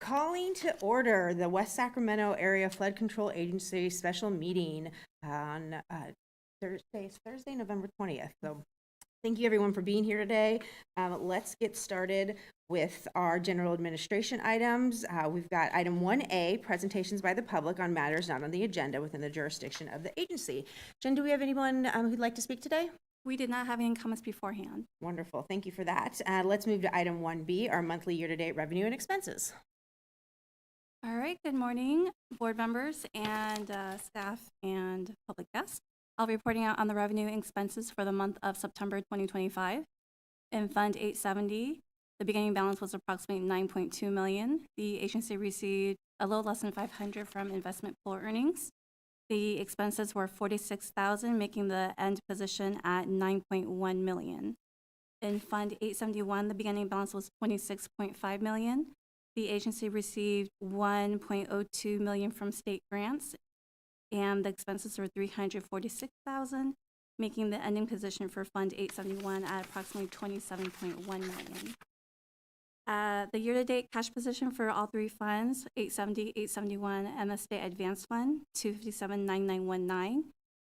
Calling to order the West Sacramento Area Flood Control Agency special meeting on Thursday, November 20th. So thank you everyone for being here today. Let's get started with our general administration items. We've got item 1A, presentations by the public on matters not on the agenda within the jurisdiction of the agency. Jen, do we have anyone who'd like to speak today? We did not have any comments beforehand. Wonderful, thank you for that. Let's move to item 1B, our monthly year-to-date revenue and expenses. All right, good morning, board members and staff and public guests. I'll be reporting out on the revenue and expenses for the month of September 2025. In Fund 870, the beginning balance was approximately $9.2 million. The agency received a little less than $500 from investment pool earnings. The expenses were $46,000, making the end position at $9.1 million. In Fund 871, the beginning balance was $26.5 million. The agency received $1.02 million from state grants, and the expenses were $346,000, making the ending position for Fund 871 at approximately $27.1 million. The year-to-date cash position for all three funds, 870, 871, and the State Advance Fund, 257,9919,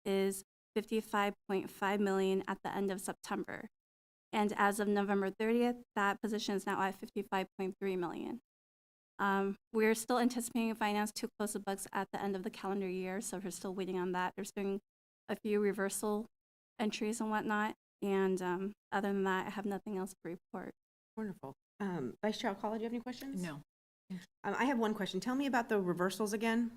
is $55.5 million at the end of September. And as of November 30th, that position is now at $55.3 million. We're still anticipating finance to close the books at the end of the calendar year, so we're still waiting on that. There's been a few reversal entries and whatnot, and other than that, I have nothing else to report. Wonderful. Vice Chair Alcala, do you have any questions? No. I have one question. Tell me about the reversals again.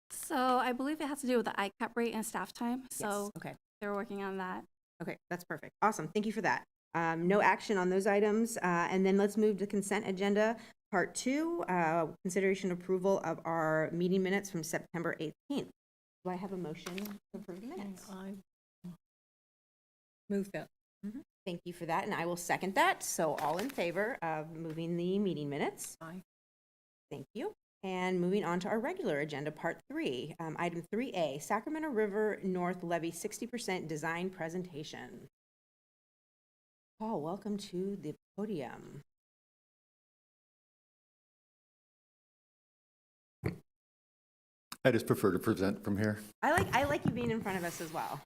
So I believe it has to do with the ICAP rate and staff time, so Yes. Okay. they're working on that. Okay, that's perfect. Awesome. Thank you for that. No action on those items. And then let's move to consent agenda. Part 2, consideration approval of our meeting minutes from September 18th. Do I have a motion to approve the minutes? I move that. Thank you for that, and I will second that. So all in favor of moving the meeting minutes? Aye. Thank you. And moving on to our regular agenda, part 3, item 3A, Sacramento River North Levy 60% design presentation. Paul, welcome to the podium. I just prefer to present from here. I like you being in front of us as well.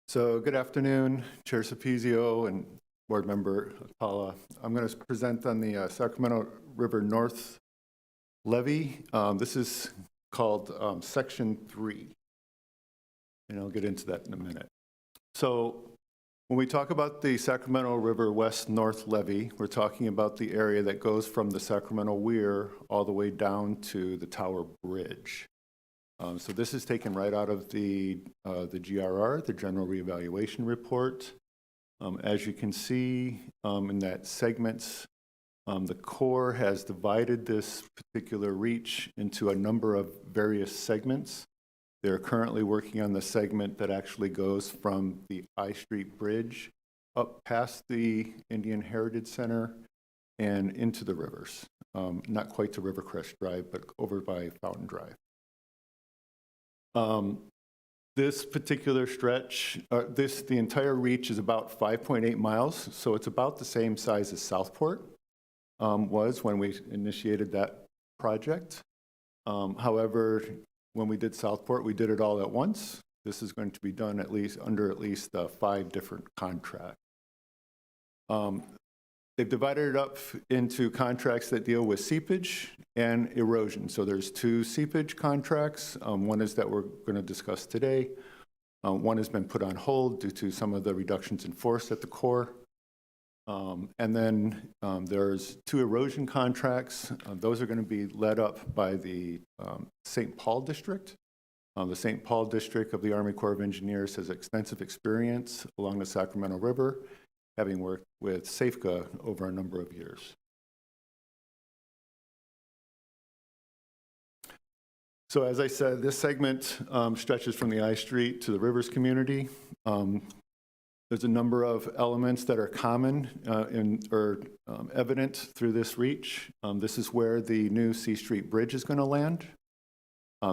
So good afternoon, Chair Sapizio and Board Member Paula. I'm going to present on the Sacramento River North Levy. This is called Section 3, and I'll get into that in a minute. So when we talk about the Sacramento River West North Levy, we're talking about the area that goes from the Sacramento Weir all the way down to the Tower Bridge. So this is taken right out of the GRR, the General Reevaluation Report. As you can see in that segments, the Corps has divided this particular reach into a number of various segments. They're currently working on the segment that actually goes from the I Street Bridge up past the Indian Heritage Center and into the rivers. Not quite to Rivercrest Drive, but over by Fountain Drive. This particular stretch, the entire reach is about 5.8 miles, so it's about the same size as Southport was when we initiated that project. However, when we did Southport, we did it all at once. This is going to be done under at least 5 different contracts. They've divided it up into contracts that deal with seepage and erosion. So there's 2 seepage contracts. One is that we're going to discuss today. One has been put on hold due to some of the reductions in force at the Corps. And then there's 2 erosion contracts. Those are going to be led up by the St. Paul District. The St. Paul District of the Army Corps of Engineers has extensive experience along the Sacramento River, having worked with Wsafca over a number of years. So as I said, this segment stretches from the I Street to the Rivers community. There's a number of elements that are common or evident through this reach. This is where the new C Street Bridge is going to land.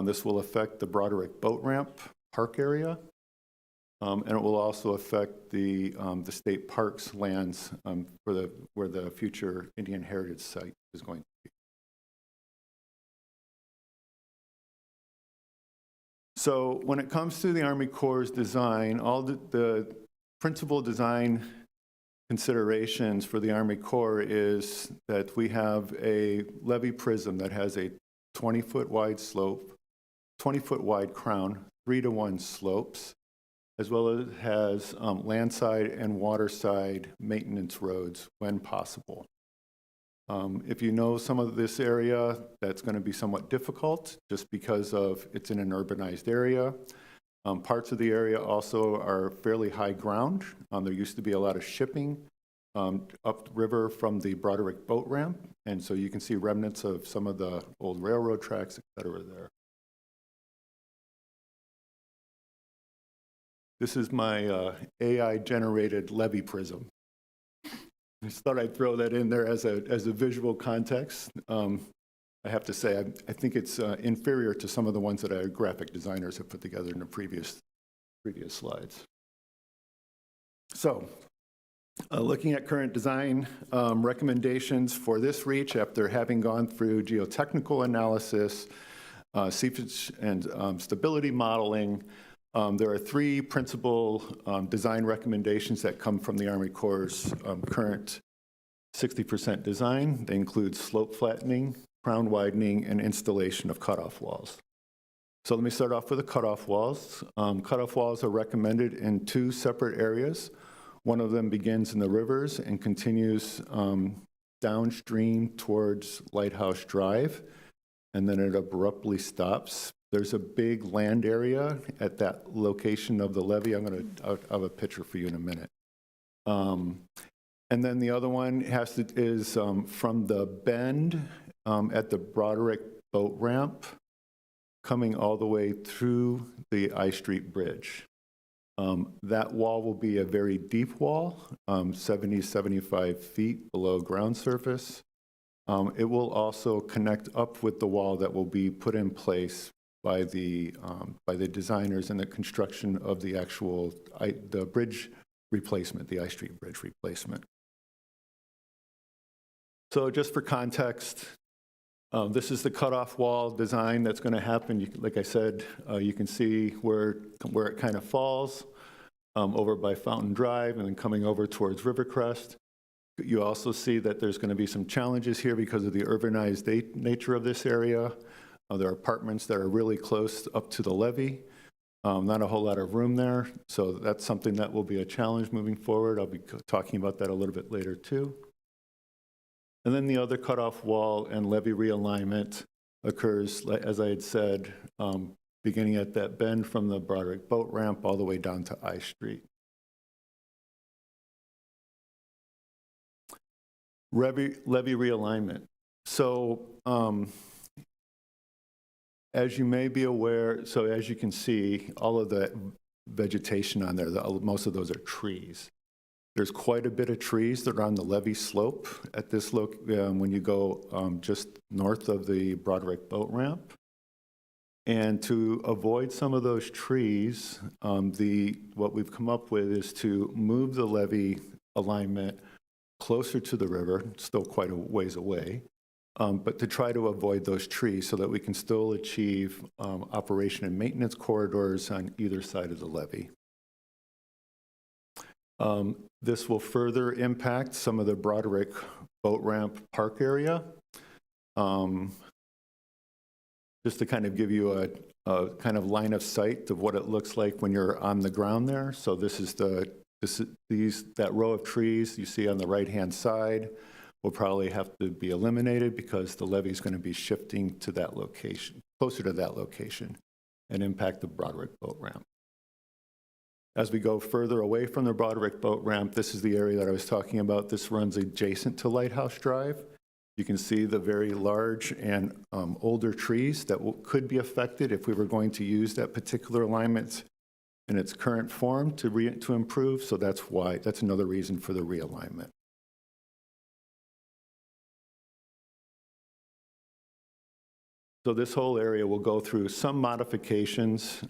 This will affect the Broderick Boat Ramp park area. And it will also affect the state parks lands where the future Indian Heritage Site is going to be. So when it comes to the Army Corps' design, all the principal design considerations for the Army Corps is that we have a levee prism that has a 20-foot wide slope, 20-foot wide crown, 3-to-1 slopes, as well as has landside and waterside maintenance roads when possible. If you know some of this area, that's going to be somewhat difficult just because of it's in an urbanized area. Parts of the area also are fairly high ground. There used to be a lot of shipping upriver from the Broderick boat ramp, and so you can see remnants of some of the old railroad tracks, et cetera, there. This is my AI-generated levee prism. I just thought I'd throw that in there as a visual context. I have to say, I think it's inferior to some of the ones that our graphic designers have put together in the previous slides. So, looking at current design recommendations for this reach after having gone through geotechnical analysis, seepage and stability modeling, there are 3 principal design recommendations that come from the Army Corps' current 60% design. They include slope flattening, crown widening, and installation of cutoff walls. So let me start off with the cutoff walls. Cutoff walls are recommended in 2 separate areas. One of them begins in the rivers and continues downstream towards Lighthouse Drive, and then it abruptly stops. There's a big land area at that location of the levee. I'll have a picture for you in a minute. And then the other one is from the bend at the Broderick boat ramp, coming all the way through the I Street Bridge. That wall will be a very deep wall, 75 feet below ground surface. It will also connect up with the wall that will be put in place by the designers in the construction of the actual the bridge replacement, the I Street Bridge replacement. So just for context, this is the cutoff wall design that's going to happen. Like I said, you can see where it kind of falls over by Fountain Drive and then coming over towards Rivercrest. You also see that there's going to be some challenges here because of the urbanized nature of this area. There are apartments that are really close up to the levee. Not a whole lot of room there, so that's something that will be a challenge moving forward. I'll be talking about that a little bit later too. And then the other cutoff wall and levee realignment occurs, as I had said, beginning at that bend from the Broderick boat ramp all the way down to I Street. Levee realignment. So, as you may be aware, so as you can see, all of the vegetation on there, most of those are trees. There's quite a bit of trees that are on the levee slope at this when you go just north of the Broderick boat ramp. And to avoid some of those trees, what we've come up with is to move the levee alignment closer to the river, still quite a ways away, but to try to avoid those trees so that we can still achieve operation and maintenance corridors on either side of the levee. This will further impact some of the Broderick boat ramp park area. Just to kind of give you a kind of line of sight of what it looks like when you're on the ground there. So this is that row of trees you see on the right-hand side will probably have to be eliminated because the levee is going to be shifting to that location, closer to that location, and impact the Broderick boat ramp. As we go further away from the Broderick boat ramp, this is the area that I was talking about. This runs adjacent to Lighthouse Drive. You can see the very large and older trees that could be affected if we were going to use that particular alignment in its current form to improve. So that's another reason for the realignment. So this whole area will go through some modifications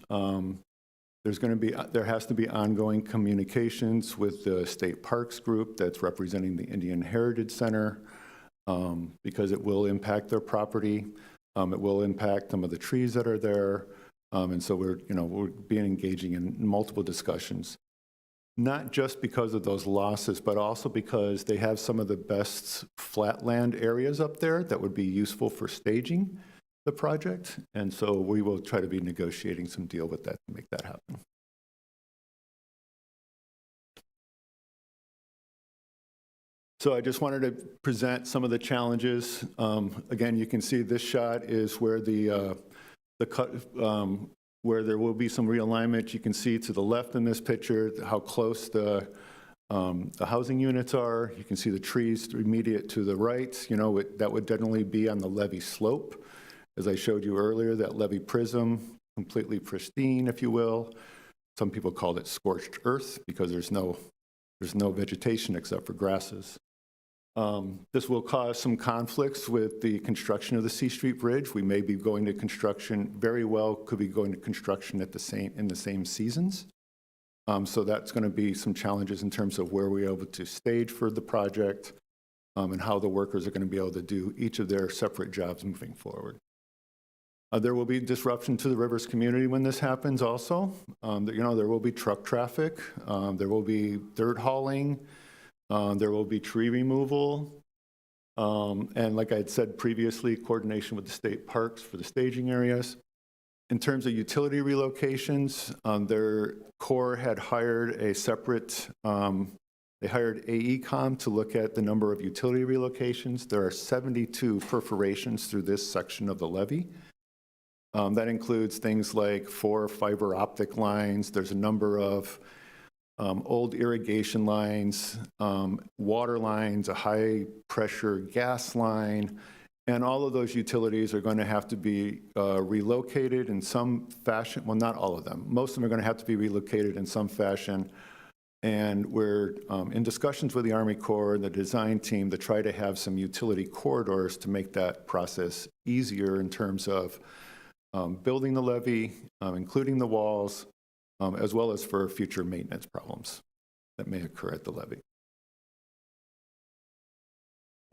There has to be ongoing communications with the State Parks Group that's representing the Indian Heritage Center, because it will impact their property. It will impact some of the trees that are there. And so we're being engaging in multiple discussions, not just because of those losses, but also because they have some of the best flatland areas up there that would be useful for staging the project. And so we will try to be negotiating some deal with that to make that happen. So I just wanted to present some of the challenges. Again, you can see this shot is where where there will be some realignment. You can see to the left in this picture how close the housing units are. You can see the trees immediate to the right. That would generally be on the levee slope. As I showed you earlier, that levee prism, completely pristine, if you will. Some people called it scorched earth because there's no vegetation except for grasses. This will cause some conflicts with the construction of the C Street Bridge. We may be going to construction, very well could be going to construction in the same seasons. So that's going to be some challenges in terms of where we're able to stage for the project, and how the workers are going to be able to do each of their separate jobs moving forward. There will be disruption to the Rivers community when this happens also. There will be truck traffic, there will be dirt hauling, there will be tree removal, and like I had said previously, coordination with the state parks for the staging areas. In terms of utility relocations, their Corps had hired a separate, they hired AECom to look at the number of utility relocations. There are 72 perforations through this section of the levee. That includes things like 4 fiber optic lines. There's a number of old irrigation lines, water lines, a high pressure gas line, and all of those utilities are going to have to be relocated in some fashion. Well, not all of them. Most of them are going to have to be relocated in some fashion. And we're in discussions with the Army Corps and the design team to try to have some utility corridors to make that process easier in terms of building the levee, including the walls, as well as for future maintenance problems that may occur at the levee.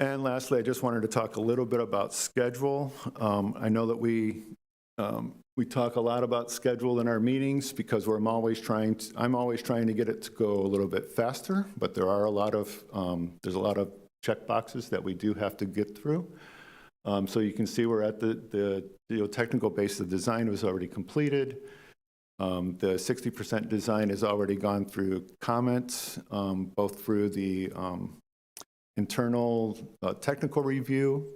And lastly, I just wanted to talk a little bit about schedule. I know that we talk a lot about schedule in our meetings because I'm always trying to get it to go a little bit faster, but there are there's a lot of check boxes that we do have to get through. So you can see we're at the technical base of the design was already completed. The 60% design has already gone through comments, both through the internal technical review.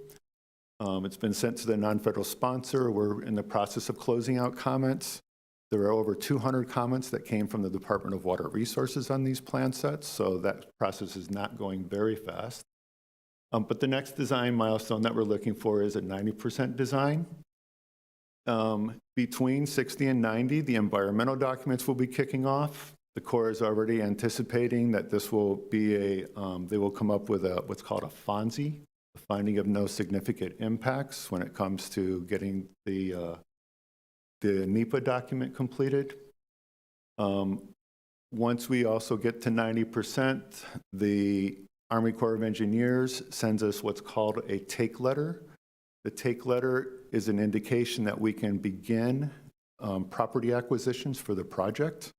It's been sent to the non-federal sponsor. We're in the process of closing out comments. There are over 200 comments that came from the Department of Water Resources on these plan sets, so that process is not going very fast. But the next design milestone that we're looking for is a 90% design. Between 60 and 90, the environmental documents will be kicking off. The Corps is already anticipating that this will be they will come up with what's called a FONSI, a finding of no significant impacts when it comes to getting the NEPA document completed. Once we also get to 90%, the Army Corps of Engineers sends us what's called a take letter. The take letter is an indication that we can begin property acquisitions for the project.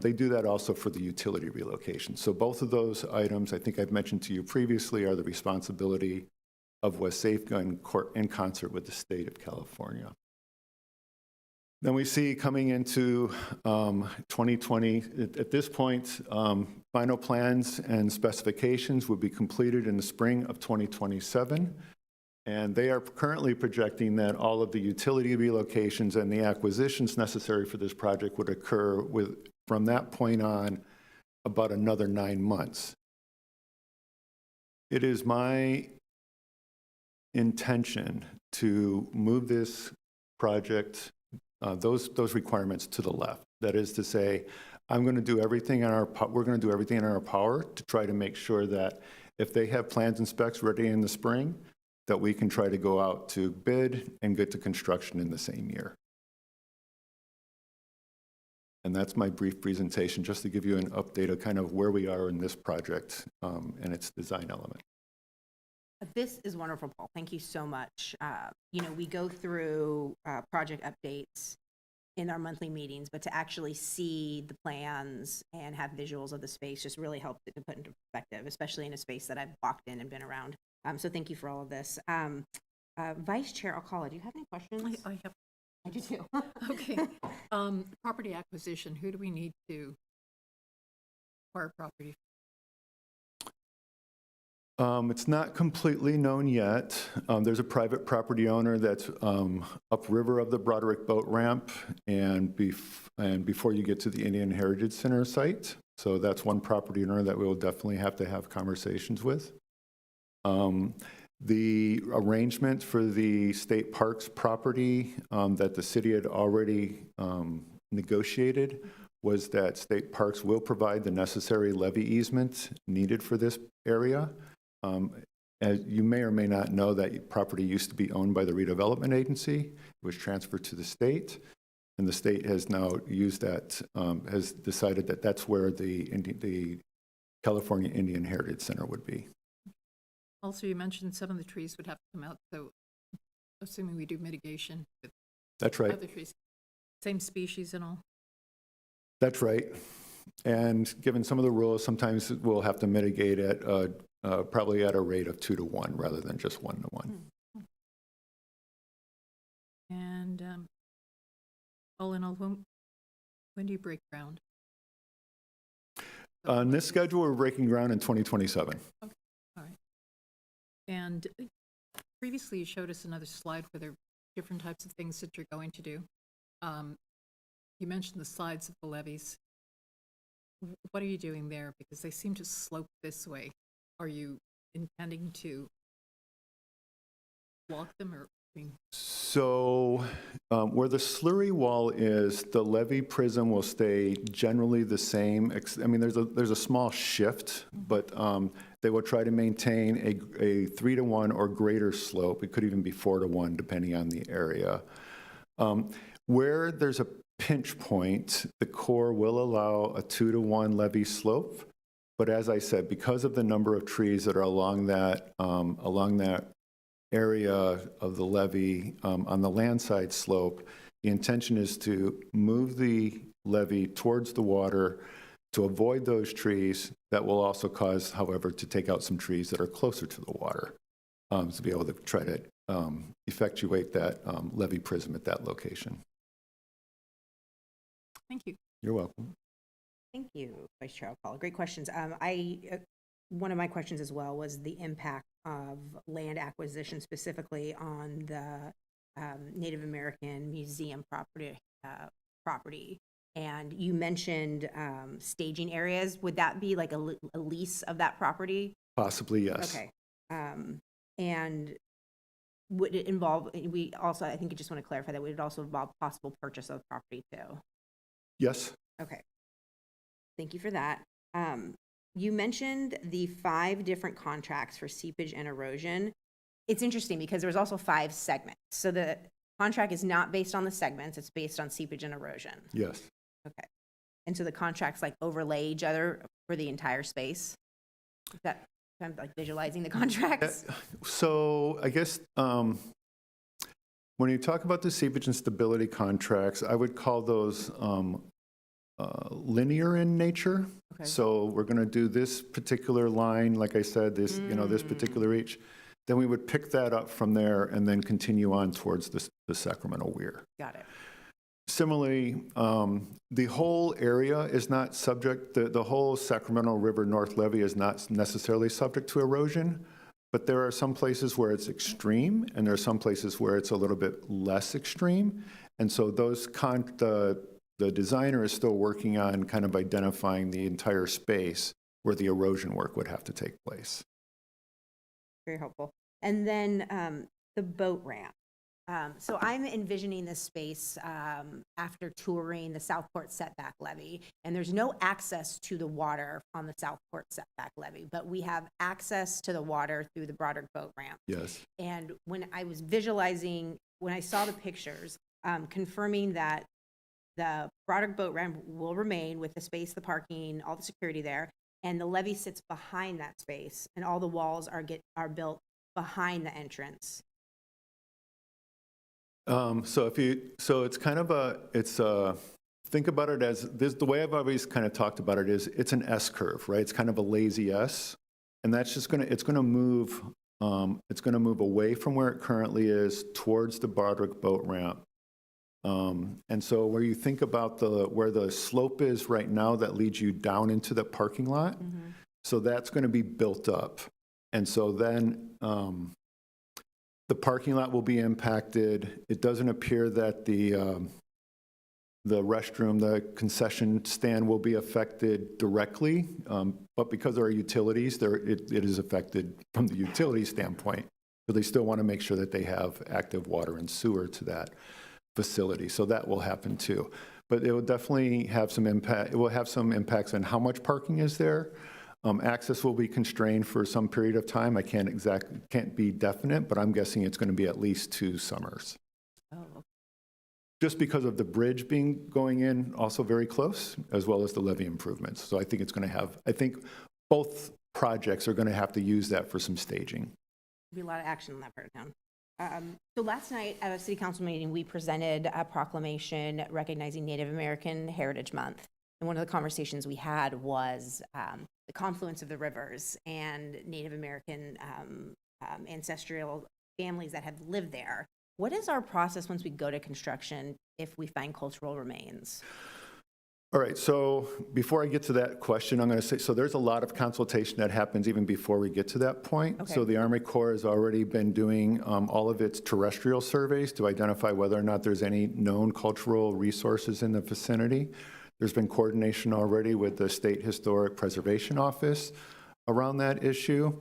They do that also for the utility relocation. So both of those items, I think I've mentioned to you previously, are the responsibility of Wsafca in concert with the state of California. Then we see coming into 2020, at this point, final plans and specifications will be completed in the spring of 2027. And they are currently projecting that all of the utility relocations and the acquisitions necessary for this project would occur from that point on about another 9 months. It is my intention to move this project, those requirements to the left. That is to say, we're going to do everything in our power to try to make sure that if they have plans and specs ready in the spring, that we can try to go out to bid and get to construction in the same year. And that's my brief presentation, just to give you an update of kind of where we are in this project and its design element. This is wonderful, Paul. Thank you so much. We go through project updates in our monthly meetings, but to actually see the plans and have visuals of the space just really helps it to put into perspective, especially in a space that I've walked in and been around. So thank you for all of this. Vice Chair Alcala, do you have any questions? I have, I do too. okay. Property acquisition, who do we need to acquire property? It's not completely known yet. There's a private property owner that's upriver of the Broderick Boat Ramp and before you get to the Indian Heritage Center site. So that's one property owner that we will definitely have to have conversations with. The arrangement for the state parks property that the city had already negotiated was that state parks will provide the necessary levee easement needed for this area. As you may or may not know, that property used to be owned by the redevelopment agency. It was transferred to the state, and the state has now used that, has decided that that's where the California Indian Heritage Center would be. Also, you mentioned some of the trees would have to come out, so assuming we do mitigation with That's right. other trees, same species and all. That's right. And given some of the rules, sometimes we'll have to mitigate it probably at a rate of 2 to 1 rather than just 1 to 1. And all in all, when do you break ground? On this schedule, we're breaking ground in 2027. Okay, all right. And previously you showed us another slide where there are different types of things that you're going to do. You mentioned the sides of the levees. What are you doing there? Because they seem to slope this way. Are you intending to block them or? So where the slurry wall is, the levee prism will stay generally the same. I mean, there's a small shift, but they will try to maintain a 3 to 1 or greater slope. It could even be 4 to 1 depending on the area. Where there's a pinch point, the Corps will allow a 2 to 1 levee slope. But as I said, because of the number of trees that are along that area of the levee on the landside slope, the intention is to move the levee towards the water to avoid those trees. That will also cause, however, to take out some trees that are closer to the water to be able to try to effectuate that levee prism at that location. Thank you. You're welcome. Thank you, Vice Chair Alcala. Great questions. One of my questions as well was the impact of land acquisition specifically on the Native American Museum property. And you mentioned staging areas. Would that be like a lease of that property? Possibly, yes. Okay. And would it involve, we also, I think I just want to clarify that, would it also involve possible purchase of property too? Yes. Okay. Thank you for that. You mentioned the 5 different contracts for seepage and erosion. It's interesting because there's also 5 segments. So the contract is not based on the segments, it's based on seepage and erosion. Yes. Okay. And so the contracts like overlay each other for the entire space? Is that kind of like visualizing the contracts? So I guess when you talk about the seepage and stability contracts, I would call those linear in nature. Okay. So we're going to do this particular line, like I said, this this particular reach. Then we would pick that up from there and then continue on towards the Sacramento Weir. Got it. Similarly, the whole area is not subject, the whole Sacramento River North Levee is not necessarily subject to erosion, but there are some places where it's extreme and there are some places where it's a little bit less extreme. And so those the designer is still working on kind of identifying the entire space where the erosion work would have to take place. Very helpful. And then the boat ramp. So I'm envisioning this space after touring the Southport Setback Levee, and there's no access to the water on the Southport Setback Levee, but we have access to the water through the Broderick Boat Ramp. Yes. And when I was visualizing, when I saw the pictures, confirming that The Broderick Boat Ramp will remain with the space, the parking, all the security there, and the levee sits behind that space, and all the walls are built behind the entrance. So it's kind of think about it as this, the way I've always kind of talked about it is it's an S curve, right? It's kind of a lazy S, and that's just it's going to move away from where it currently is towards the Broderick Boat Ramp. And so where you think about where the slope is right now that leads you down into the parking lot, so that's going to be built up. And so then the parking lot will be impacted. It doesn't appear that the restroom, the concession stand will be affected directly, but because there are utilities, it is affected from the utility standpoint. But they still want to make sure that they have active water and sewer to that facility, so that will happen too. But it will definitely have some impact. It will have some impacts on how much parking is there. Access will be constrained for some period of time. I can't be definite, but I'm guessing it's going to be at least 2 summers. Oh, Just because of the bridge going in also very close, as well as the levee improvements. So I think I think both projects are going to have to use that for some staging. be a lot of action in that part of town. So last night at a city council meeting, we presented a proclamation recognizing Native American Heritage Month. And one of the conversations we had was the confluence of the rivers and Native American ancestral families that have lived there. What is our process once we go to construction if we find cultural remains? All right, so before I get to that question, I'm going to say, so there's a lot of consultation that happens even before we get to that point. Okay. So the Army Corps has already been doing all of its terrestrial surveys to identify whether or not there's any known cultural resources in the vicinity. There's been coordination already with the State Historic Preservation Office around that issue.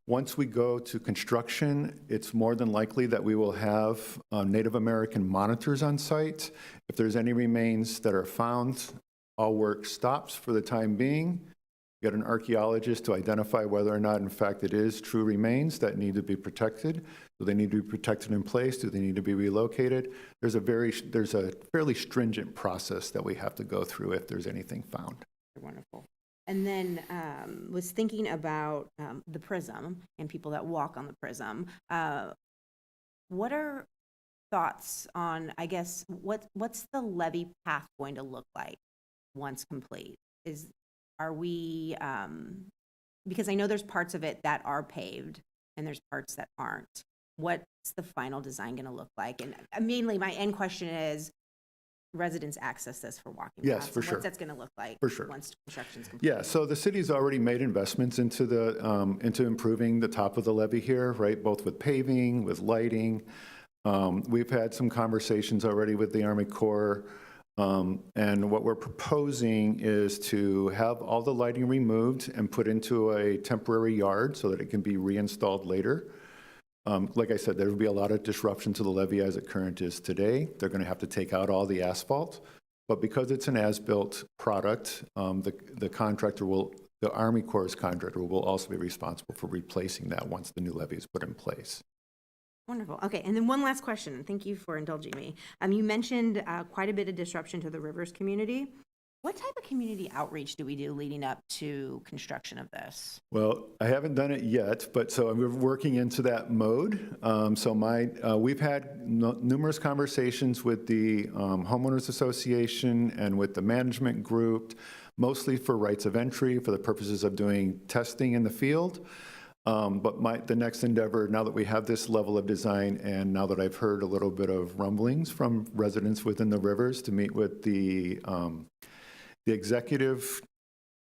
Once we go to construction, it's more than likely that we will have Native American monitors on site. If there's any remains that are found, all work stops for the time being. You get an archaeologist to identify whether or not, in fact, it is true remains that need to be protected. Do they need to be protected in place? Do they need to be relocated? There's a fairly stringent process that we have to go through if there's anything found. Wonderful. And then was thinking about the prism and people that walk on the prism. What are thoughts on, I guess, what's the levee path going to look like once complete? Are we, because I know there's parts of it that are paved and there's parts that aren't. What's the final design going to look like? And mainly my end question is, residents access this for walking Yes, paths, for and sure. what's that's going to look like For sure. once construction's complete? Yeah, so the city's already made investments into into improving the top of the levee here, right? Both with paving, with lighting. We've had some conversations already with the Army Corps, and what we're proposing is to have all the lighting removed and put into a temporary yard so that it can be reinstalled later. Like I said, there will be a lot of disruption to the levee as it current is today. They're going to have to take out all the asphalt. But because it's an as-built product, the Army Corps' contractor will also be responsible for replacing that once the new levee is put in place. Wonderful. Okay, and then one last question. Thank you for indulging me. You mentioned quite a bit of disruption to the Rivers community. What type of community outreach do we do leading up to construction of this? Well, I haven't done it yet, but so we're working into that mode. We've had numerous conversations with the Homeowners Association and with the management group, mostly for rights of entry, for the purposes of doing testing in the field. But the next endeavor, now that we have this level of design, and now that I've heard a little bit of rumblings from residents within the Rivers, to meet with the executive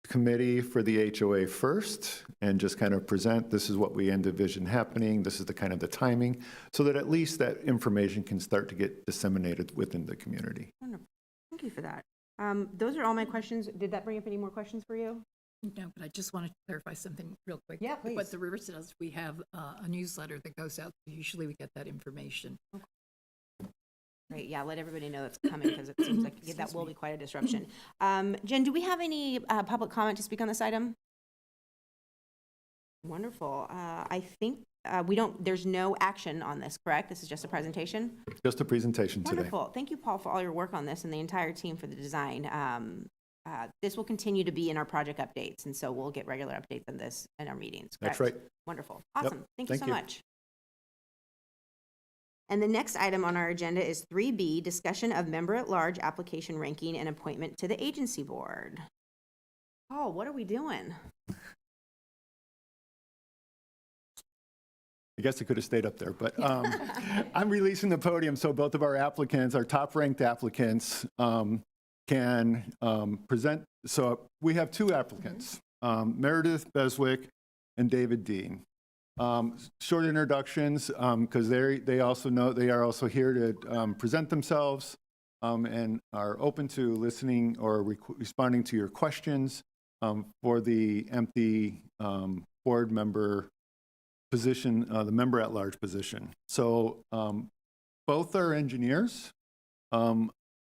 committee for the HOA first and just kind of present, this is what we envision happening, this is the kind of the timing, so that at least that information can start to get disseminated within the community. Wonderful. Thank you for that. Those are all my questions. Did that bring up any more questions for you? No, but I just wanted to clarify something real quick. Yeah, please. What the Rivers does, we have a newsletter that goes out. Usually we get that information. Great, yeah, let everybody know that's coming because it seems like that will be quite a disruption. Jen, do we have any public comment to speak on this item? Wonderful. I think there's no action on this, correct? This is just a presentation? Just a presentation today. Wonderful. Thank you, Paul, for all your work on this and the entire team for the design. This will continue to be in our project updates, and so we'll get regular updates on this in our meetings, correct? That's right. Wonderful. Awesome. Thank you Thank so you. much. And the next item on our agenda is 3B, discussion of member-at-large application ranking and appointment to the agency board. Paul, what are we doing? I guess I could have stayed up there, but I'm releasing the podium so both of our applicants, our top-ranked applicants, can present. So we have two applicants, Meredith Beswick and David Dean. Short introductions, because they also know they are also here to present themselves and are open to listening or responding to your questions for the empty board member position, the member-at-large position. So both are engineers.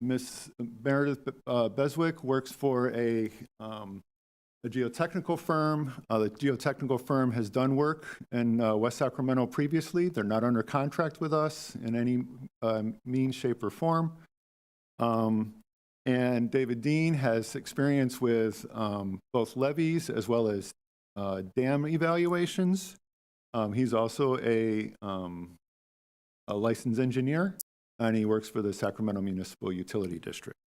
Ms. Meredith Beswick works for a geotechnical firm. The geotechnical firm has done work in West Sacramento previously. They're not under contract with us in any means, shape, or form. And David Dean has experience with both levees as well as dam evaluations. He's also a licensed engineer, and he works for the Sacramento Municipal Utility District.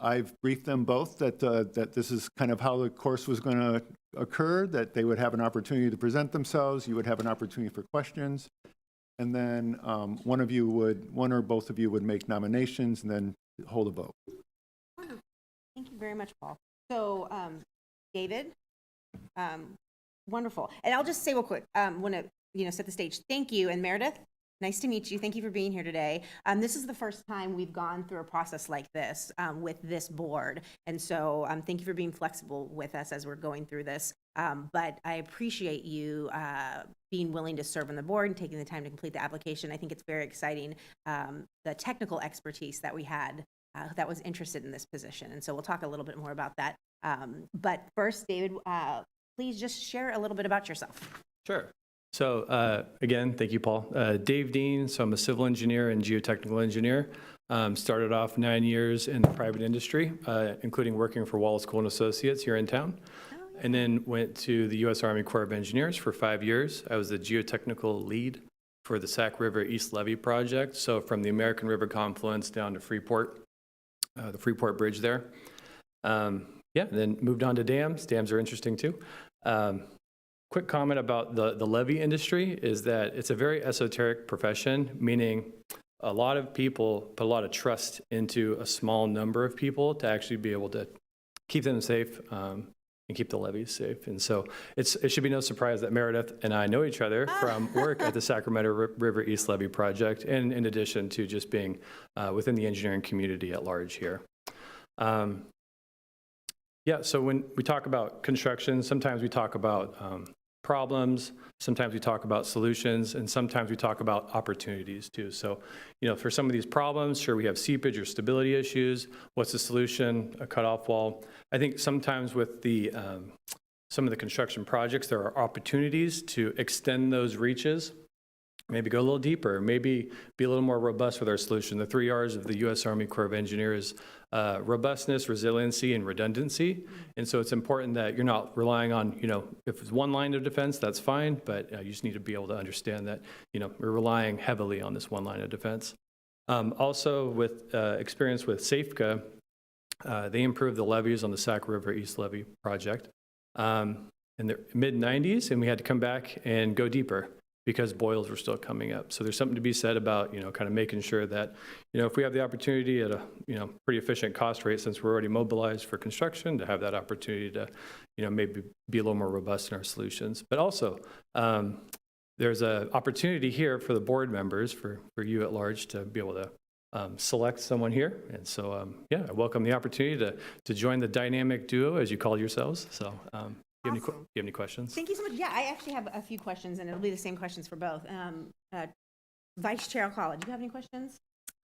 I've briefed them both that this is kind of how the course was going to occur, that they would have an opportunity to present themselves, you would have an opportunity for questions, and then one or both of you would make nominations and then hold a vote. Thank you very much, Paul. So, David, wonderful. And I'll just say real quick, want to set the stage. Thank you, and Meredith, nice to meet you. Thank you for being here today. This is the first time we've gone through a process like this with this board, and so thank you for being flexible with us as we're going through this. But I appreciate you being willing to serve on the board and taking the time to complete the application. I think it's very exciting, the technical expertise that we had that was interested in this position, and so we'll talk a little bit more about that. But first, David, please just share a little bit about yourself. Sure. So again, thank you, Paul. Dave Dean, so I'm a civil engineer and geotechnical engineer. Started off 9 years in the private industry, including working for Wallace Cole & Associates here in town. And then went to the U.S. Army Corps of Engineers for 5 years. I was the geotechnical lead for the Sac River East Levee project. So from the American River confluence down to Freeport, the Freeport Bridge there. Then moved on to dams. Dams are interesting too. Quick comment about the levee industry is that it's a very esoteric profession, meaning a lot of people put a lot of trust into a small number of people to actually be able to keep them safe and keep the levees safe. And so it should be no surprise that Meredith and I know each other from work at the Sacramento River East Levee project, and in addition to just being within the engineering community at large here. So when we talk about construction, sometimes we talk about problems, sometimes we talk about solutions, and sometimes we talk about opportunities too. So, for some of these problems, sure, we have seepage or stability issues. What's the solution? A cutoff wall. I think sometimes with the some of the construction projects, there are opportunities to extend those reaches, maybe go a little deeper, maybe be a little more robust with our solution. The 3 R's of the U.S. Army Corps of Engineers: robustness, resiliency, and redundancy. And so it's important that you're not relying on, if it's one line of defense, that's fine, but you just need to be able to understand that, we're relying heavily on this one line of defense. Also, with experience with Wsafca, they improved the levees on the Sac River East Levee project in the mid-90s, and we had to come back and go deeper because boils were still coming up. So there's something to be said about, kind of making sure that, if we have the opportunity at a, pretty efficient cost rate, since we're already mobilized for construction, to have that opportunity to, maybe be a little more robust in our solutions. But also, there's an opportunity here for the board members, for you at large, to be able to select someone here. And so, I welcome the opportunity to join the dynamic duo, as you call yourselves. So, do you have any questions? Thank you so much. Yeah, I actually have a few questions, and it'll be the same questions for both. Vice Chair Alcala, do you have any questions?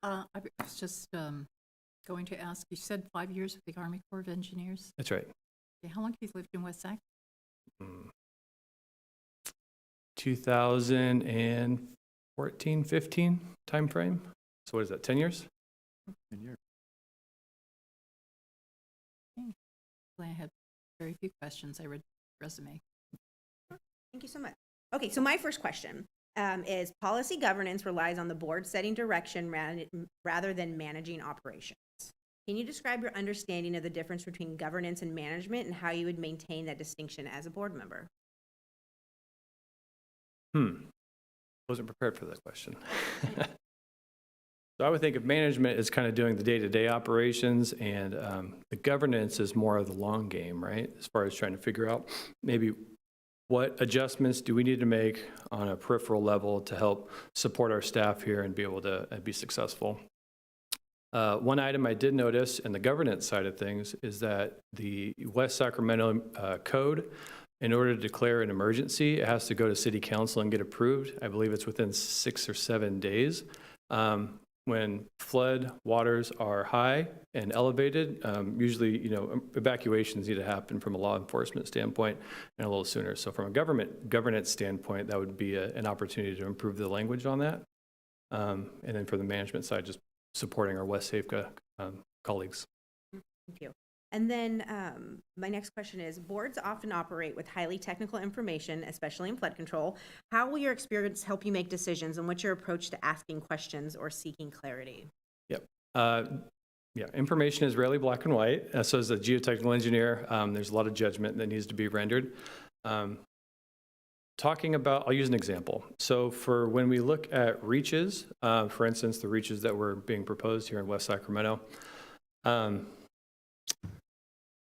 I was just going to ask, you said 5 years with the Army Corps of Engineers. That's right. Okay, how long have you lived in West Sac? 2014, 15 timeframe. So what is that, 10 years? I had very few questions. I read the resume. Thank you so much. Okay, so my first question is policy governance relies on the board setting direction rather than managing operations. Can you describe your understanding of the difference between governance and management and how you would maintain that distinction as a board member? Wasn't prepared for that question. So I would think of management as kind of doing the day-to-day operations, and the governance is more of the long game, right? As far as trying to figure out maybe what adjustments do we need to make on a peripheral level to help support our staff here and be able to be successful. One item I did notice in the governance side of things is that the West Sacramento code, in order to declare an emergency, it has to go to city council and get approved. I believe it's within 6 or 7 days. When flood waters are high and elevated, usually, evacuations need to happen from a law enforcement standpoint and a little sooner. So from a governance standpoint, that would be an opportunity to improve the language on that. And then for the management side, just supporting our Wsafca colleagues. Thank you. And then my next question is, boards often operate with highly technical information, especially in flood control. How will your experience help you make decisions, and what's your approach to asking questions or seeking clarity? Yep. Yeah, information is rarely black and white. So as a geotechnical engineer, there's a lot of judgment that needs to be rendered. Talking about, I'll use an example. So for when we look at reaches, for instance, the reaches that were being proposed here in West Sacramento,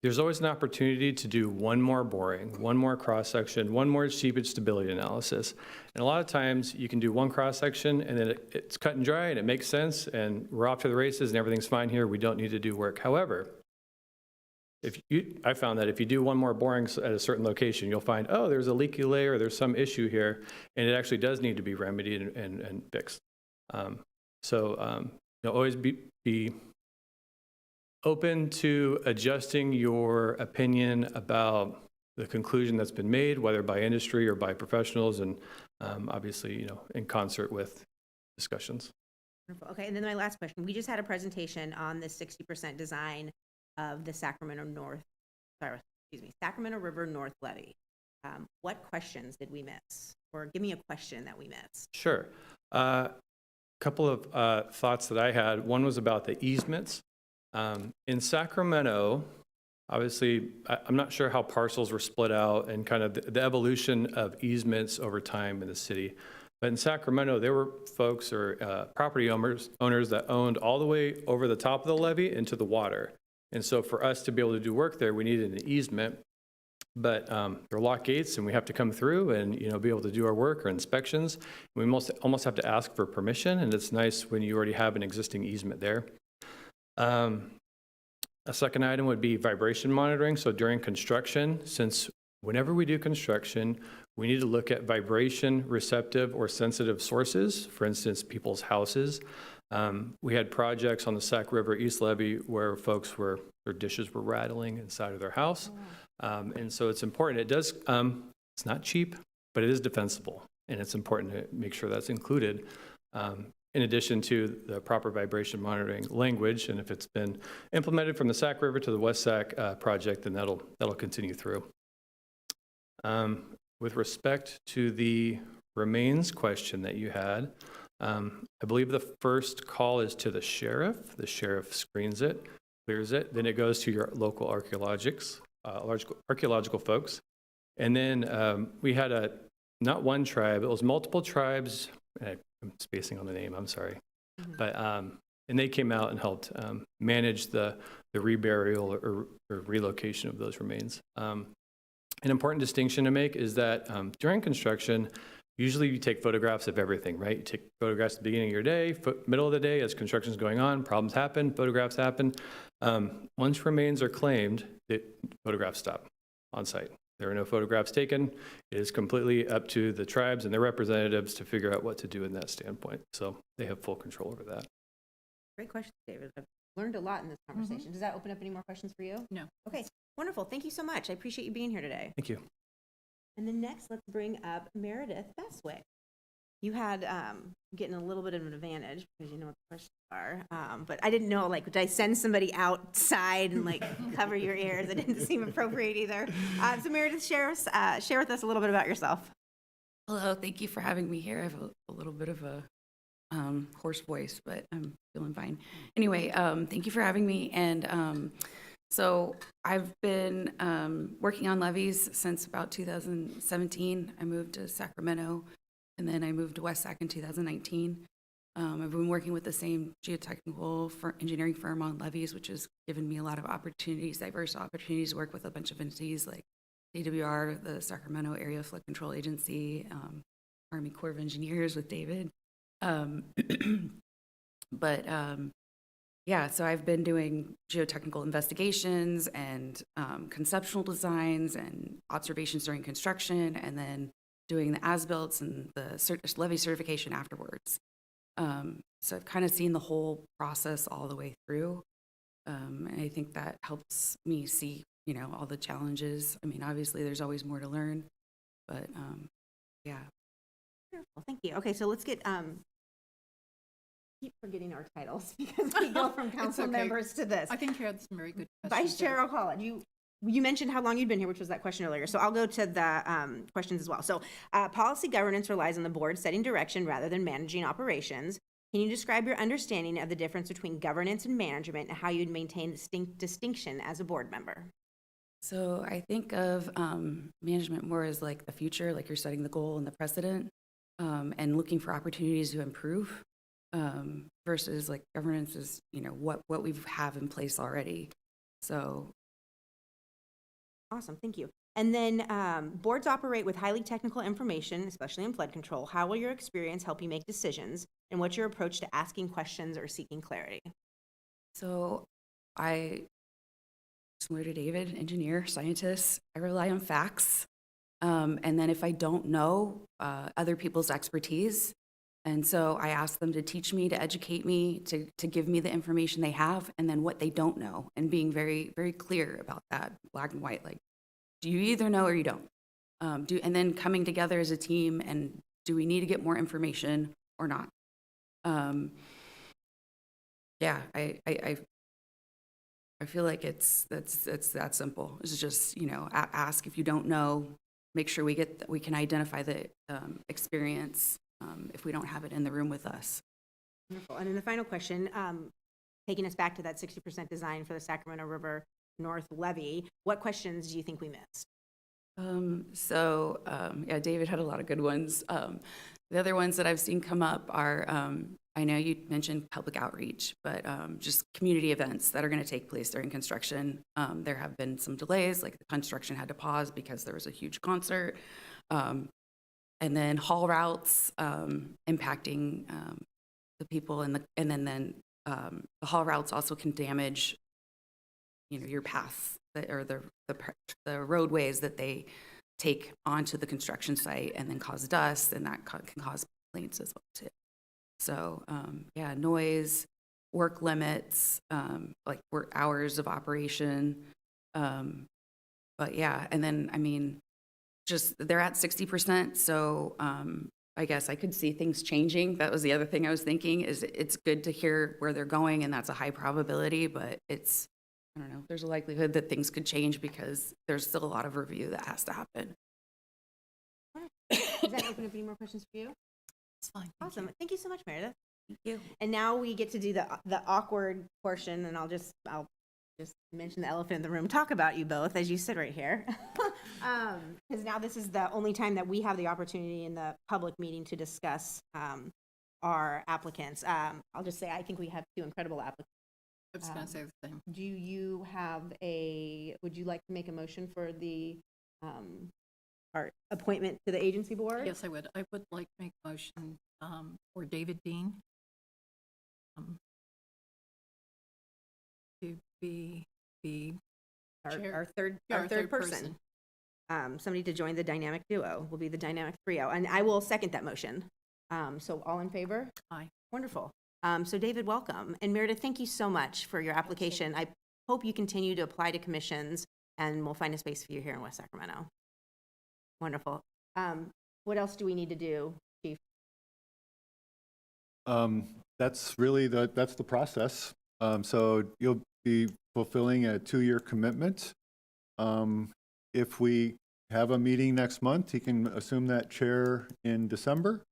there's always an opportunity to do one more boring, one more cross-section, one more seepage stability analysis. And a lot of times you can do one cross-section and then it's cut and dry and it makes sense and we're off to the races and everything's fine here. We don't need to do work. However, I found that if you do one more boring at a certain location, you'll find, oh, there's a leaky layer, there's some issue here, and it actually does need to be remedied and fixed. Always be open to adjusting your opinion about the conclusion that's been made, whether by industry or by professionals, and obviously, in concert with discussions. Wonderful. Okay, and then my last question. We just had a presentation on the 60% design of the Sacramento River North Levee. What questions did we miss? Or give me a question that we missed. Sure. Couple of thoughts that I had. One was about the easements. In Sacramento, obviously, I'm not sure how parcels were split out and kind of the evolution of easements over time in the city. But in Sacramento, there were folks or property owners that owned all the way over the top of the levee into the water. And so for us to be able to do work there, we needed an easement. But there are lock gates, and we have to come through and be able to do our work or inspections. We almost have to ask for permission, and it's nice when you already have an existing easement there. A second item would be vibration monitoring. So during construction, since whenever we do construction, we need to look at vibration receptive or sensitive sources, for instance, people's houses. We had projects on the Sac River East Levee where their dishes were rattling inside of their house. And so it's important. It does, it's not cheap, but it is defensible. And it's important to make sure that's included. In addition to the proper vibration monitoring language, and if it's been implemented from the Sac River to the West Sac project, then that'll continue through. With respect to the remains question that you had, I believe the first call is to the sheriff. The sheriff screens it, clears it, then it goes to your local archaeological folks. And then we had not one tribe, it was multiple tribes. I'm spacing on the name, I'm sorry. Mm-hmm. But, and they came out and helped manage the reburial or relocation of those remains. An important distinction to make is that during construction, usually you take photographs of everything, right? You take photographs at the beginning of your day, middle of the day, as construction's going on, problems happen, photographs happen. Once remains are claimed, photographs stop on site. There are no photographs taken. It is completely up to the tribes and their representatives to figure out what to do in that standpoint. So they have full control over that. Great question, David. I've learned a lot in this conversation. Mm-hmm. Does that open up any more questions for you? No. Okay, wonderful. Thank you so much. I appreciate you being here today. Thank you. And then next, let's bring up Meredith Beswick. You had, getting a little bit of an advantage because you know what the questions are. But I didn't know, like, did I send somebody outside and like cover your ears? It didn't seem appropriate either. So Meredith, share with us a little bit about yourself. Hello, thank you for having me here. I have a little bit of a hoarse voice, but I'm feeling fine. Anyway, thank you for having me. And so I've been working on levies since about 2017. I moved to Sacramento, and then I moved to Wsafca in 2019. I've been working with the same geotechnical engineering firm on levies, which has given me a lot of opportunities, diverse opportunities to work with a bunch of entities like DWR, the Sacramento Area Flood Control Agency, Army Corps of Engineers with David. Yeah, so I've been doing geotechnical investigations and conceptual designs and observations during construction, and then doing the as-built and the levy certification afterwards. So I've kind of seen the whole process all the way through, and I think that helps me see, you know, all the challenges. I mean, obviously, there's always more to learn, but yeah. Wonderful, thank you. Okay, so let's get, keep forgetting our titles because we go from council okay. members to this. I think you had some very good questions. Vice Chair O'Connell, you mentioned how long you'd been here, which was that question earlier. So I'll go to the questions as well. So policy governance relies on the board setting direction rather than managing operations. Can you describe your understanding of the difference between governance and management and how you'd maintain distinction as a board member? So I think of management more as like the future, like you're setting the goal and the precedent, and looking for opportunities to improve, versus like governance is, you know, what we have in place already. So. Awesome, thank you. And then boards operate with highly technical information, especially in flood control. How will your experience help you make decisions, and what's your approach to asking questions or seeking clarity? So similar to David, engineer, scientist, I rely on facts. And then if I don't know other people's expertise, and so I ask them to teach me, to educate me, to give me the information they have, and then what they don't know, and being very, very clear about that, black and white, like, do you either know or you don't? And then coming together as a team, and do we need to get more information or not? Yeah, I feel like it's that simple. It's just, you know, ask if you don't know, make sure we can identify the experience if we don't have it in the room with us. Wonderful. And then the final question, taking us back to that 60% design for the Sacramento River North levee, what questions do you think we missed? Yeah, David had a lot of good ones. The other ones that I've seen come up are, I know you mentioned public outreach, but just community events that are going to take place during construction. There have been some delays, like the construction had to pause because there was a huge concert. And then haul routes impacting the people, and then the haul routes also can damage, you know, your paths or the roadways that they take onto the construction site, and then cause dust, and that can cause complaints as well too. So yeah, noise, work limits, like work hours of operation, but yeah, and then I mean, just they're at 60%, so I guess I could see things changing. That was the other thing I was thinking, is it's good to hear where they're going, and that's a high probability, but it's, I don't know, there's a likelihood that things could change because there's still a lot of review that has to happen. Does that open up any more questions for you? It's fine. Awesome. Thank you so much, Meredith. Thank you. And now we get to do the awkward portion, and I'll just mention the elephant in the room, talk about you both as you sit right here. Because now this is the only time that we have the opportunity in the public meeting to discuss our applicants. I'll just say I think we have two incredible applicants. I was going to say the same. Would you like to make a motion for the our appointment to the agency board? Yes, I would. I would like to make a motion for David Dean to be the Our third person. Somebody to join the dynamic duo will be the dynamic trio, and I will second that motion. So all in favor? Aye. Wonderful. So David, welcome. And Meredith, thank you so much for your application. I hope you continue to apply to commissions, and we'll find a space for you here in West Sacramento. Wonderful. What else do we need to do, Chief? That's really that's the process. So you'll be fulfilling a 2-year commitment. If we have a meeting next month, he can assume that chair in December.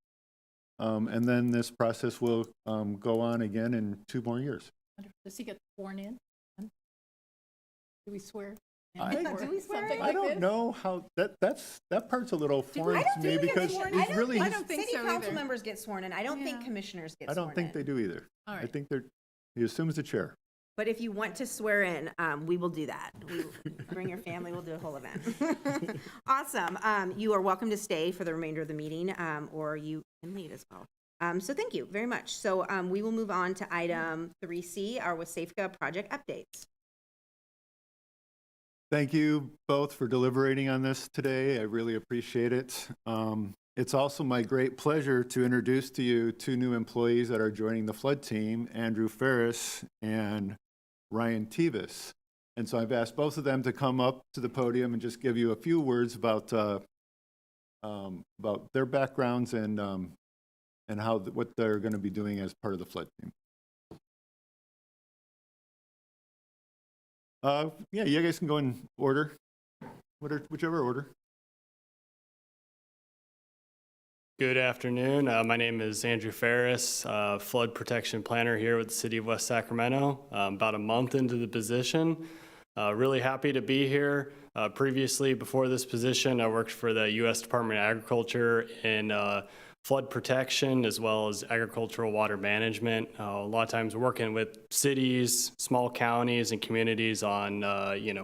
And then this process will go on again in 2 more years. Does he get sworn in? Do we swear? Do we swear in? I don't know how, that part's a little foreign I to don't me think they get because sworn- he's really, I don't think City so council either. members get sworn in. I don't think Yeah. commissioners get I sworn in. don't think they do either. All I right. think he assumes the chair. But if you want to swear in, we will do that. Bring your family, we'll do a whole event. Awesome. You are welcome to stay for the remainder of the meeting, or you can leave as well. So thank you very much. So we will move on to item 3C, our Wsafca project updates. Thank you both for deliberating on this today. I really appreciate it. It's also my great pleasure to introduce to you 2 new employees that are joining the flood team, Andrew Ferris and Ryan Tevis. And so I've asked both of them to come up to the podium and just give you a few words about their backgrounds and how what they're going to be doing as part of the flood team. Yeah, you guys can go in order, whichever order. Good afternoon. My name is Andrew Ferris, flood protection planner here with the City of West Sacramento. About a month into the position. Really happy to be here. Previously, before this position, I worked for the U.S. Department of Agriculture in flood protection as well as agricultural water management. A lot of times working with cities, small counties, and communities on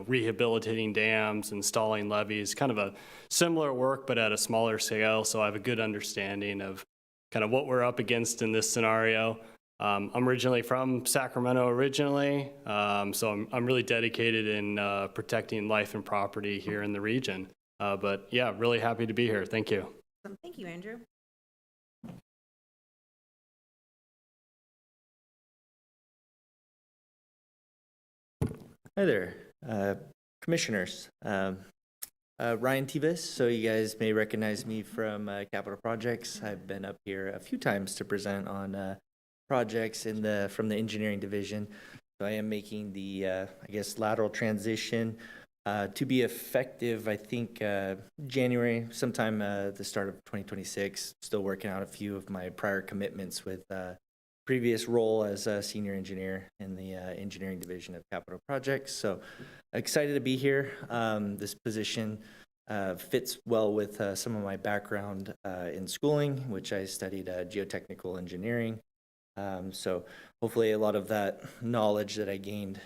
rehabilitating dams, installing levees, kind of a similar work but at a smaller scale. So I have a good understanding of kind of what we're up against in this scenario. I'm originally from Sacramento so I'm really dedicated in protecting life and property here in the region. But yeah, really happy to be here. Thank you. Awesome. Thank you, Andrew. Hi there, commissioners. Ryan Tevis, so you guys may recognize me from Capital Projects. I've been up here a few times to present on projects from the engineering division. So I am making the, lateral transition to be effective, I think, January, sometime the start of 2026. Still working out a few of my prior commitments with previous role as a senior engineer in the engineering division of Capital Projects. So excited to be here. This position fits well with some of my background in schooling, which I studied geotechnical engineering. So hopefully a lot of that knowledge that I gained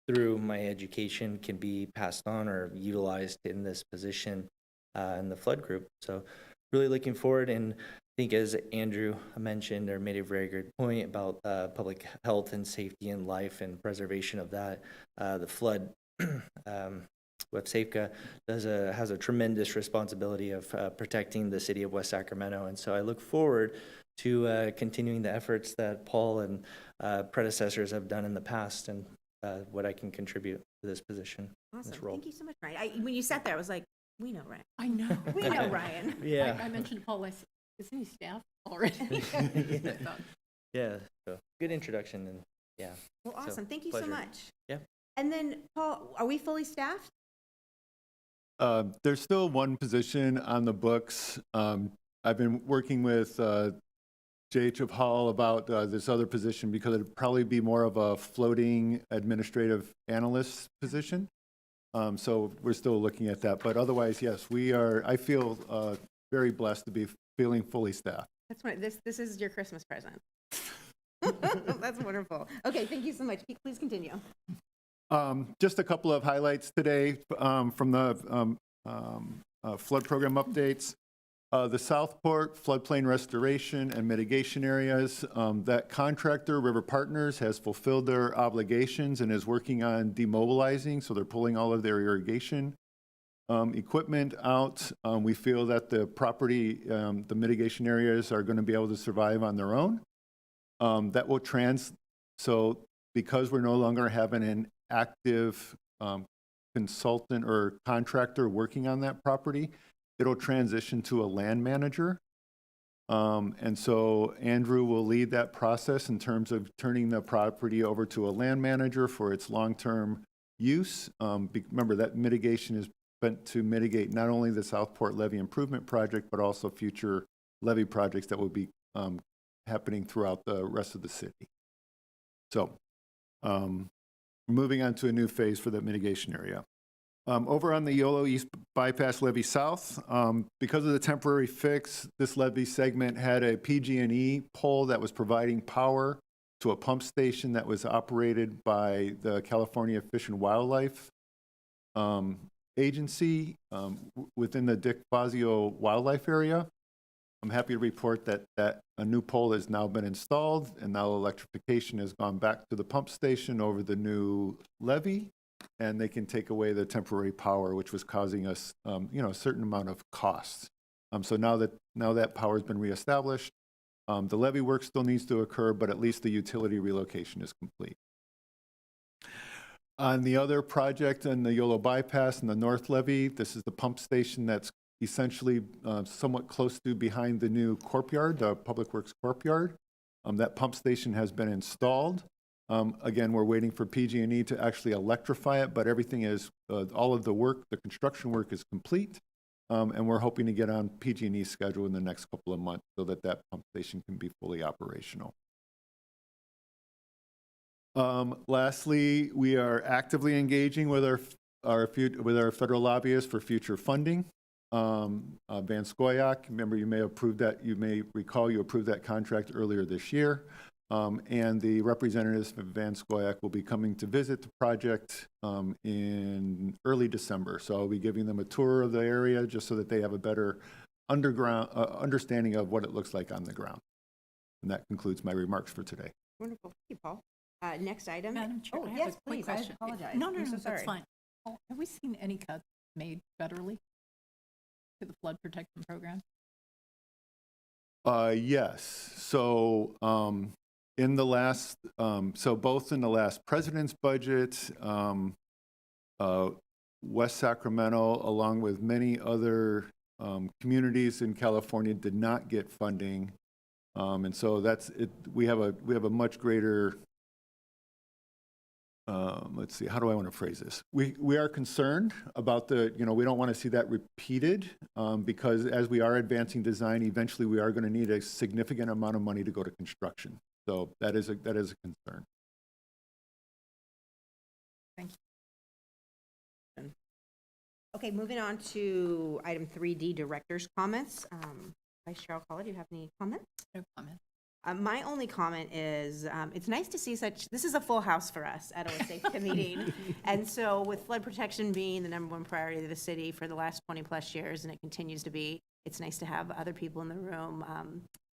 through my education can be passed on or utilized in this position in the flood group. So really looking forward, and I think as Andrew mentioned or made a very good point about public health and safety and life and preservation of that, the flood Wsafca has a tremendous responsibility of protecting the city of West Sacramento. And so I look forward to continuing the efforts that Paul and predecessors have done in the past and what I can contribute to this position, Awesome. this role. Thank you so much, Ryan. When you sat there, I was like, we know Ryan. I know. We know Ryan. Yeah. I mentioned to Paul, I said, isn't he staff already? Yeah. Yeah, so good introduction, and yeah. Well, So, awesome. Thank you pleasure. so much. Yeah. And then, Paul, are we fully staffed? There's still one position on the books. I've been working with J.H. Hall about this other position because it'd probably be more of a floating administrative analyst position. So we're still looking at that. But otherwise, yes, I feel very blessed to be feeling fully staffed. That's what this is your Christmas present. That's wonderful. Okay, thank you so much. Please continue. Just a couple of highlights today from the flood program updates. The Southport floodplain restoration and mitigation areas, that contractor, River Partners, has fulfilled their obligations and is working on demobilizing, so they're pulling all of their irrigation equipment out. We feel that the property, the mitigation areas are going to be able to survive on their own. That will so because we're no longer having an active consultant or contractor working on that property, it'll transition to a land manager. And so Andrew will lead that process in terms of turning the property over to a land manager for its long-term use. Remember, that mitigation is meant to mitigate not only the Southport Levee Improvement Project, but also future levee projects that will be happening throughout the rest of the city. So moving on to a new phase for the mitigation area. Over on the Yolo East Bypass Levee South, because of the temporary fix, this levee segment had a PG&E pole that was providing power to a pump station that was operated by the California Fish and Wildlife Agency within the Dick Fazio Wildlife Area. I'm happy to report that a new pole has now been installed, and now electrification has gone back to the pump station over the new levee, and they can take away the temporary power, which was causing us, a certain amount of costs. So now that power has been reestablished, the levee work still needs to occur, but at least the utility relocation is complete. On the other project on the Yolo Bypass and the North Levee, this is the pump station that's essentially somewhat close to behind the new Corp Yard, the Public Works Corp Yard. That pump station has been installed. Again, we're waiting for PG&E to actually electrify it, but everything is, all of the work, the construction work is complete. And we're hoping to get on PG&E's schedule in the next couple of months so that that pump station can be fully operational. Lastly, we are actively engaging with our federal lobbyists for future funding. Van Scoyoc, remember you may recall you approved that contract earlier this year. And the representatives from Van Scoyoc will be coming to visit the project in early December. So I'll be giving them a tour of the area just so that they have a better understanding of what it looks like on the ground. And that concludes my remarks for today. Wonderful. Thank you, Paul. Next item. Madam Chair, Oh, I have yes, a quick please. I question. apologize. No, I'm so that's sorry. fine. Oh, have we seen any cuts made federally to the flood protection program? Yes. So in the last, both in the last president's budget, West Sacramento, along with many other communities in California, did not get funding, and so that's it. We have a much greater. Let's see, how do I want to phrase this? We are concerned about we don't want to see that repeated because as we are advancing design, eventually we are going to need a significant amount of money to go to construction. So that is a concern. Thank you. Okay, moving on to item 3D, director's comments. Vice Chair Alcala, do you have any comments? No comment. My only comment is, it's nice to see this is a full house for us at a Wsafca meeting. And so with flood protection being the #1 priority of the city for the last 20+ years, and it continues to be, it's nice to have other people in the room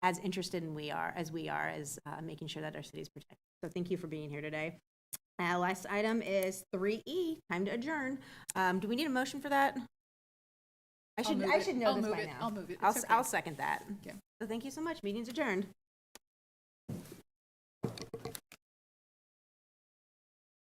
as interested as we are as making sure that our city is protected. So thank you for being here today. Last item is 3E, time to adjourn. Do we need a motion for that? I should know this by now. I'll move it. I'll second that. Okay. So thank you so much. Meeting's adjourned.